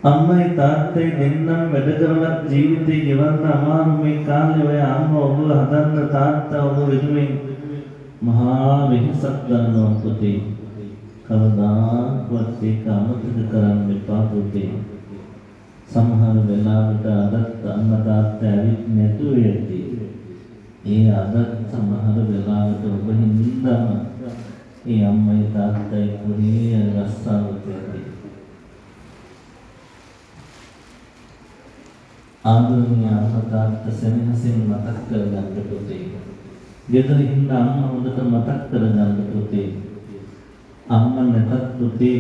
අම්මයි තාත්තයි දෙන්නම වැඩ කරලා ජීවිතේ ගෙවන්න අමාරු මේ කාලේ ඔය අම්මා ඔබ හදන්න තාත්තා ඔබ වෙනුවෙන් මහා වෙහසක් ගන්නවා පුතේ. කවදාවත් ඒක අමතක කරන්න එපා පුතේ. සමහර වෙලාවට අදත් අම්මා තාත්තා ඇවිත් නැතුව යති. ඒ අදත් සමහර වෙලාවට ඔබ හින්දාම ඒ අම්මයි තාත්තයි පොඩි රස්සාවක් ඇති. ආදරණීය අම්මා තාත්තා සෙනෙහසින් මතක් කරගන්න පුතේ. ගෙදර ඉන්න අම්මා හොඳට මතක් කරගන්න පුතේ. අම්මා නැතත් පුතේ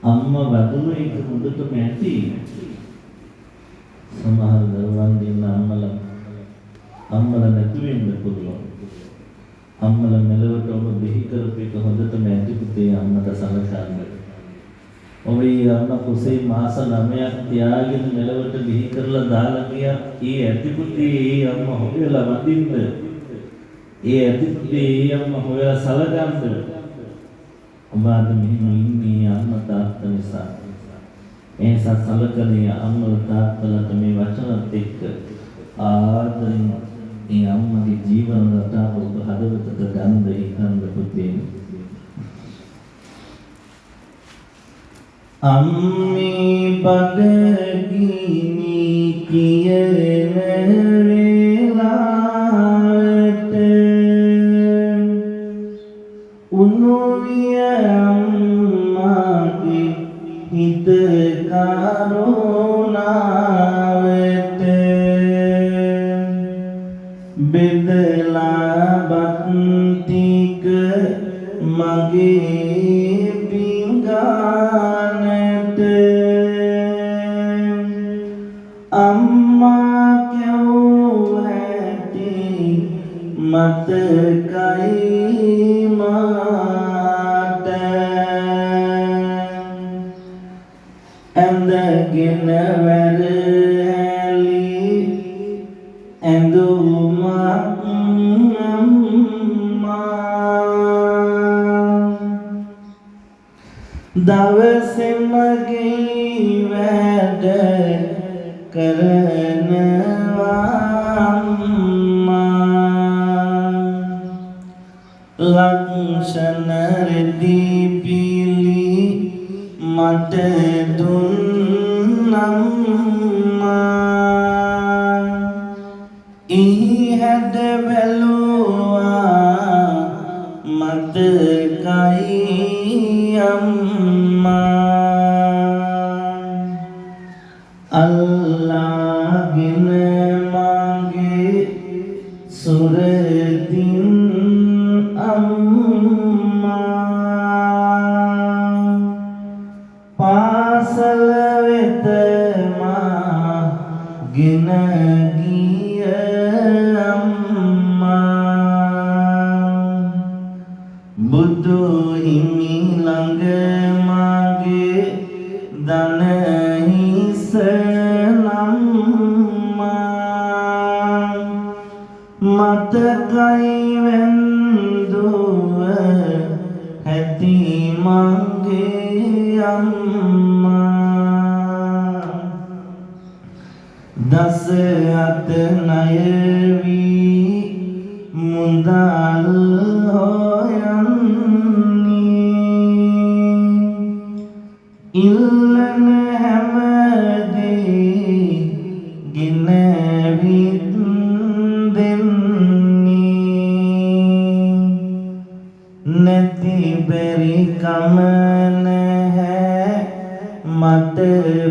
අම්මා වදුන එක හොඳටම ඇති. සමහර දරුවන් දින අම්මලා නැති වෙන්න පුළුවන්. අම්මලා මෙලවට ඔබ බිහි කරපු එක හොඳටම ඇති පුතේ අම්මට සලකන්න. ඔබේ අම්මා කුසේ මාස 9ක් තියාගෙන මෙලවට බිහි කරලා දාලා ගියා. ඒ ඇති පුතේ ඒ අම්මා හොයලා වඳින්න. ඒ ඇති පුතේ ඒ අම්මා හොයලා සලකන්න. ඔබ අද මෙහෙම ඉන්නේ අම්මා තාත්තා නිසා. ඒ සලකන්නේ අම්මලා තාත්තලාට මේ වචනත් එක්ක ආදරෙන් මේ අම්මගේ ජීවන රටාව ඔබ හදවතට ගන්න හිතන්න පුතේ. අම්මේ බඩගිනි කියන වේලාවට උණුවිය අම්මාගේ හිත කරුණාවට බෙදලා බත් ටික මගේ පිඟානට අම්මා කැවූ හැටි මතකයි මාට ඇඳගෙන වැරහැලි ඇඳුමක් දවසෙම ගේ වැඩ කරනවා ලක්ෂණ රෙදි පිලි මට දුන්නම්මා ඉහැඩ බැලුවා මතකයි අල්ලාගෙන මගේ සුරදින් අම්මා පාසල වෙත මා ගෙන ගිය අම්මා බුදු හිමි ළඟ මගේ දන හිස නම්මා මතකයි වැන්දුව ඇති මගේ අම්මා දස අත ණය වී මුදල් ඉල්ලන හැමදේ ගෙනවිත් දෙන්නේ නැති බැරි කම නැහැ මට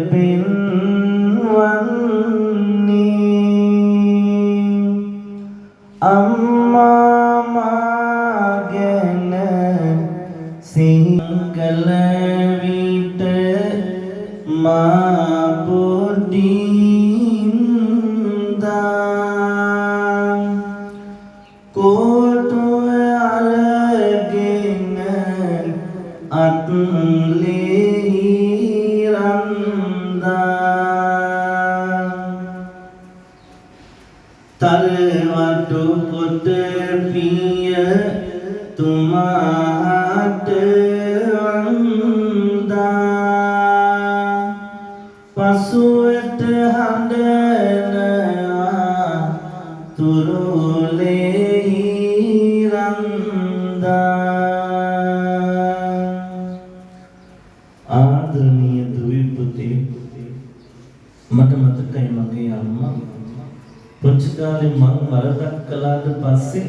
පෙන්වන්නේ අම්මා මා ගැන සිංගල මා පොඩින්දා කෝටුව අරගෙන අත්ලේ රන්දා තල්වටු කොට පිය තුමාට වන්දා පසුවට හඬන තුරුලෙහි රන්දා. ආදරණීය දුවේ පුතේ, මට මතකයි මගේ අම්මා පුංචි කාලේ මං වරදක් කළාට පස්සේ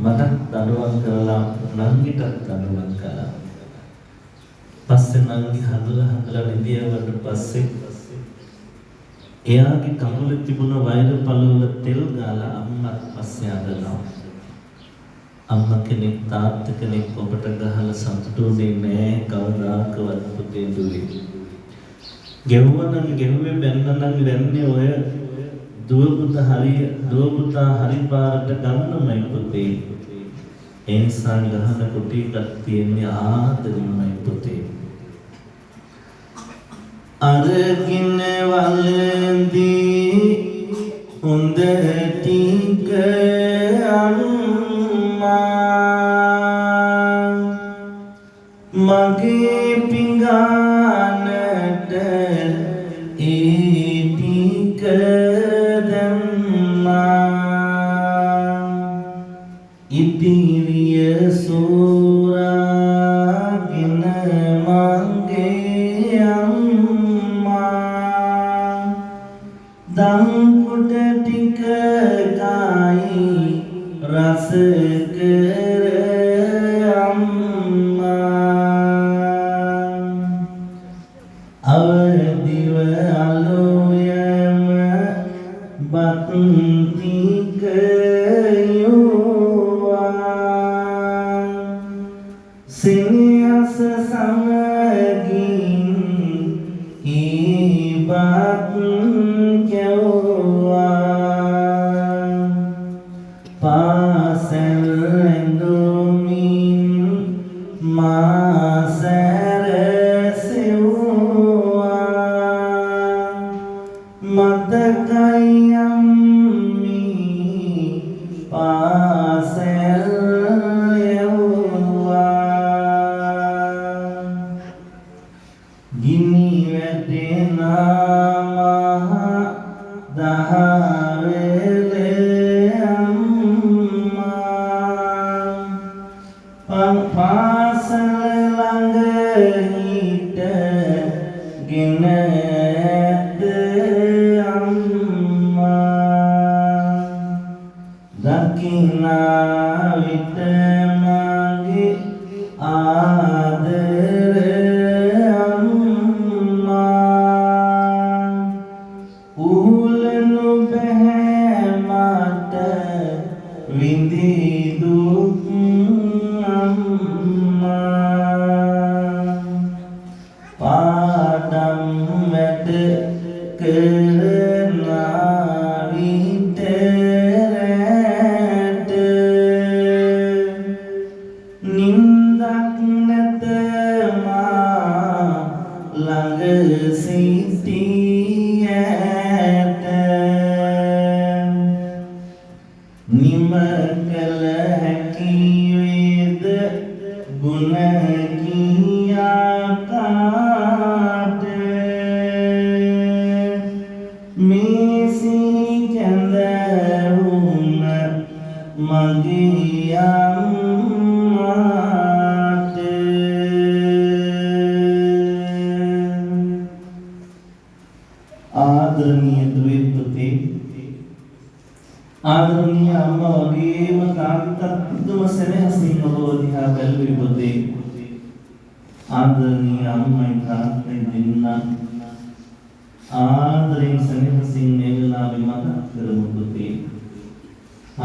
මටත් දඬුවම් කරලා නංගිටත් දඬුවම් කළා. පස්සේ නංගි හදලා නිදියවට පස්සේ එයාගේ කකුලේ තිබුණ වෛර පළවල තෙල් ගාලා අම්මත් පස්සේ අඬනවා. අම්මා කෙනෙක් තාත්තා කෙනෙක් ඔබට ගහලා සතුටුුනේ නෑ කවදාකවත් පුතේ දුවේ. ගෙවුවනම් ගෙවුවේ බැන්නනම් වැන්නේ ඔය දුව පුතා හරි පාරට ගන්නමයි පුතේ. ඒ නිසා ගහන කුටියක් තියෙන්නේ ආදරෙමයි පුතේ. අරගෙන වලදී හොඳ ටික අම්මා මගේ පිඟානට ඒ ටික දැම්මා. ඉදිරිය සෝරාගෙන මගේ අම්මා දම්කුඩ ටික ගායි රස කර අම්මා අවදිව අලෝයම බත් ටික සිනියස සමගින් ඉබත් ගැව්වා. පාසල් ඇඳුමින් මා සැරසෙව්වා. මතකයි අම්මී පාසල් ගිනි වැටෙනා දහවැලේ අම්මා පාසල ළඟ හිටගෙන ඇත අම්මා දකිනා විට මගේ ආදරේ විඳි දුක් අම්මා පාඩම් වැඩ කරන විට රැට නින්දක් නැත මා ළඟ සිටී ඇත. නිම කළ හැකි වේද ගුණ කියාකාට මේසී කැඳවුන මගේ අම්මාට. ආදරණීය දුවේ පුතේ, ආදරණීය අම්මා වගේම තාත්තත් දුම සෙනෙහසින් ඔබ දිහා බැලුවේ පුතේ. ආදරණීය අම්මයි තාත්තයි දෙන්න ආදරෙන් සෙනෙහසින් මේ වෙලාවේ මතක් කරමු පුතේ.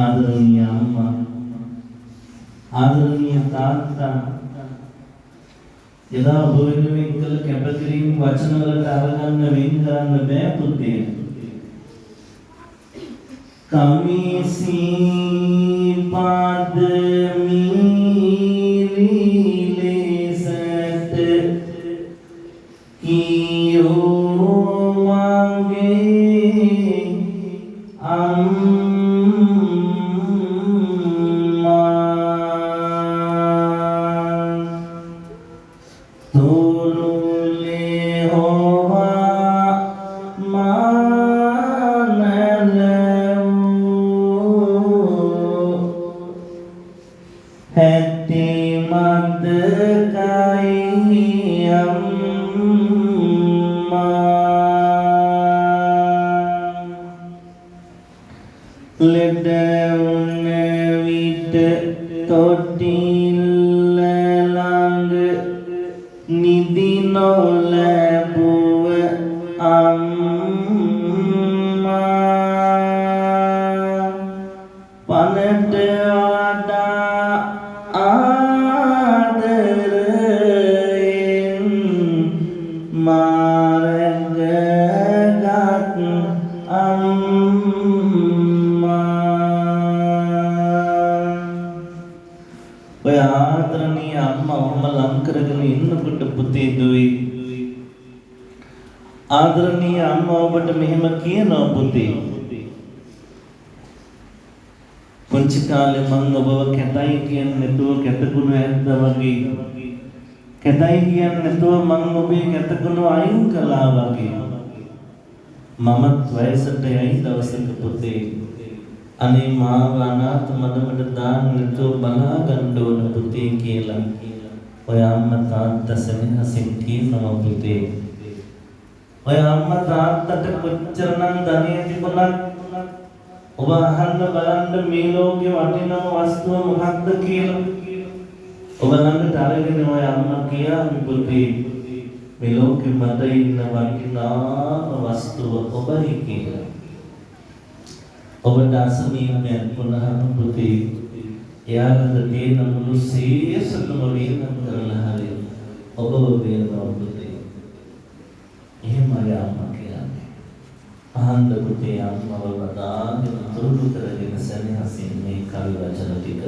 ආදරණීය අම්මා, ආදරණීය තාත්තා එදා ඔබ වෙනුවෙන් කළ කැපකිරීම වචන වලට අරගන්න වෙන් කරන්න බෑ පුතේ. කමිසි පාදමි ලෙසට කියෝ මගේ අම්මා තොරුලේ හොවා වැඩවුන විට තොටිල්ල ළඟ නිදි නොලැබුව අම්මා පනට වඩා ආදරයෙන් මාරගගත් අම්මා ඔය ආදරණීය අම්මා ඔහොම ලං කරගෙන ඉන්නකොට පුතේ දුයි ආදරණීය අම්මා ඔබට මෙහෙම කියනවා පුතේ පුංචි කාලේ මං ඔබව කැතයි කියන්නේ නැතුව කැතකුණු ඇද්දා වගේ කැතයි කියන්නේ නැතුව මං ඔබේ කැතකුණු අයින් කළා වගේ මමත් වයසට යයි දවසක පුතේ අනේ මාව අනාථ මඩමට දාන්න නැතුව බලා ගන්න ඕන පුතේ කියලා ඔය අම්මා තාත්තා සෙනෙහසින් කියනවා පුතේ ඔය අම්මා තාත්තට කොච්චරනම් ධනෙ තිබුණත් ඔබ අහන්න බලන්න මේ ලෝකේ වටිනම වස්තුව මොකක්ද කියලා ඔබ ළඟට අරගෙන ඔය අම්මා කියාවි පුතේ මේ ලෝකෙ මට ඉන්න වටිනාම වස්තුව ඔබයි කියලා ඔබට අසනීපයක් වුණාම පුතේ එයාලට තියෙන මුළු සේසතම වේදම් කරලා හරි ඔබව වේදනාව පුතේ එහෙමයි අම්මා කියන්නේ අහන්න පුතේ අම්මව වදාගෙන තුරුළු කරගෙන සෙනෙහසින් මේ කල් වචන ටික